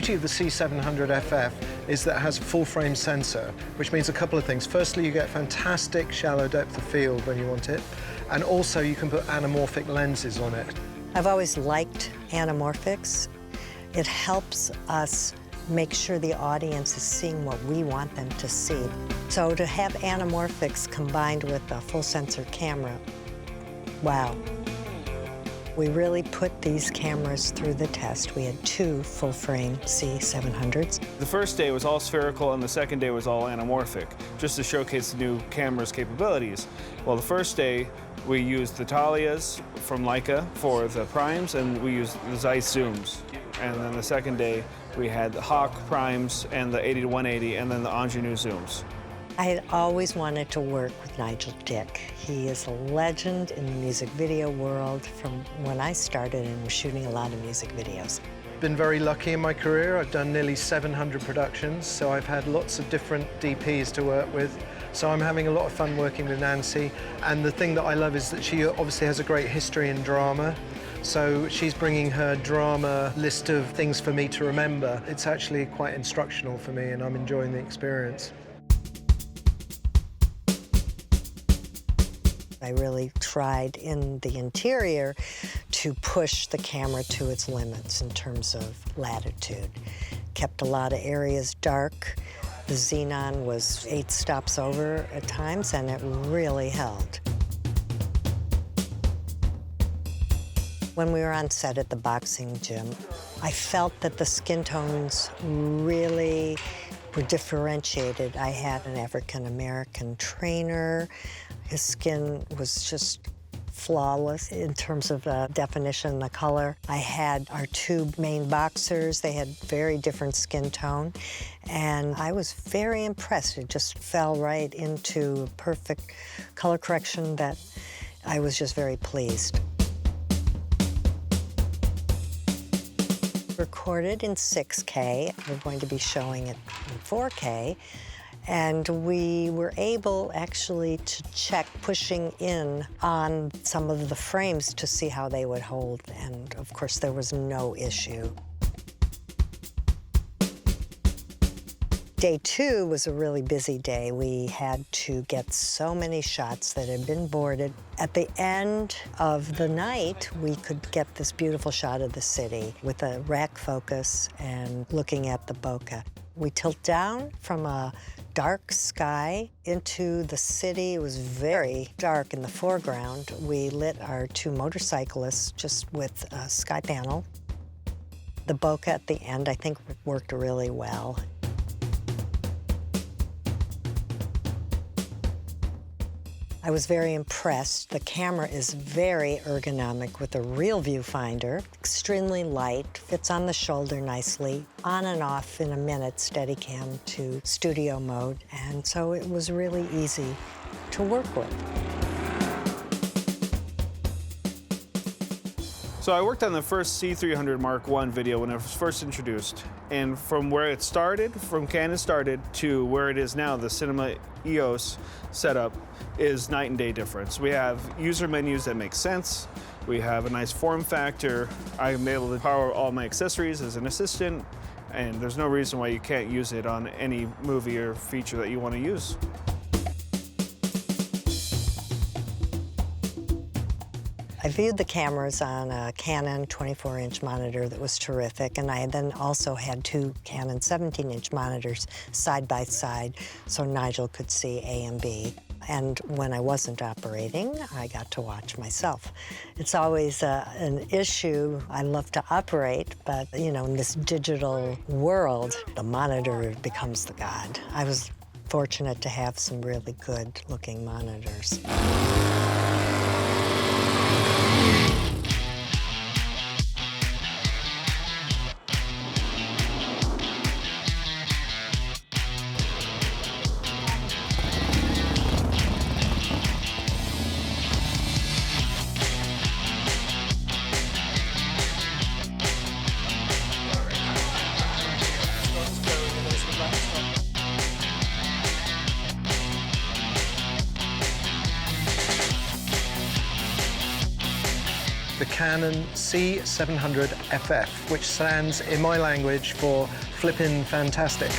beauty of the C700FF is that it has a full frame sensor, which means a couple of things. Firstly, you get fantastic shallow depth of field when you want it, and also you can put anamorphic lenses on it. I've always liked anamorphics. It helps us make sure the audience is seeing what we want them to see. So to have anamorphics combined with a full sensor camera, wow. We really put these cameras through the test. We had 2 full-frame C700s. The first day was all spherical and the second day was all anamorphic, just to showcase the new camera's capabilities. Well, the first day we used the Thalias from Leica for the primes, and we used the Zeiss zooms. And then the second day we had the Hawk primes and the 80 to 180, and then the Ingenue zooms. I had always wanted to work with Nigel Dick. He is a legend in the music video world from when I started and was shooting a lot of music videos. Been very lucky in my career. I've done nearly 700 productions, so I've had lots of different DPs to work with. So I'm having a lot of fun working with Nancy. And the thing that I love is that she obviously has a great history in drama. So she's bringing her drama list of things for me to remember. It's actually quite instructional for me, and I'm enjoying the experience. I really tried in the interior to push the camera to its limits in terms of latitude. Kept a lot of areas dark. The xenon was 8 stops over at times, and it really held. When we were on set at the boxing gym, I felt that the skin tones really were differentiated. I had an African-American trainer. His skin was just flawless in terms of the definition, the color. I had our 2 main boxers. They had very different skin tone, and I was very impressed. It just fell right into perfect color correction that I was just very pleased. Recorded in 6K. We're going to be showing it in 4K. And we were able actually to check pushing in on some of the frames to see how they would hold. And of course, there was no issue. Day 2 was a really busy day. We had to get so many shots that had been boarded. At the end of the night, we could get this beautiful shot of the city with a rack focus and looking at the bokeh. We tilt down from a dark sky into the city. It was very dark in the foreground. We lit our 2 motorcyclists just with a sky panel. The bokeh at the end, I think, worked really well. I was very impressed. The camera is very ergonomic with a real viewfinder, extremely light, fits on the shoulder nicely, on and off in a minute, Steadicam to studio mode, and so it was really easy to work with. So I worked on the first C300 Mark I video when it was first introduced. And from where it started, from Canon started, to where it is now, the Cinema EOS setup is night and day difference. We have user menus that make sense. We have a nice form factor. I'm able to power all my accessories as an assistant, and there's no reason why you can't use it on any movie or feature that you want to use. I viewed the cameras on a Canon 24-inch monitor that was terrific, and I then also had 2 Canon 17-inch monitors side by side so Nigel could see A and B. And when I wasn't operating, I got to watch myself. It's always an issue. I love to operate, but you know, in this digital world, the monitor becomes the god. I was fortunate to have some really good-looking monitors. the Canon C700FF, which stands in my language for flippin' fantastic.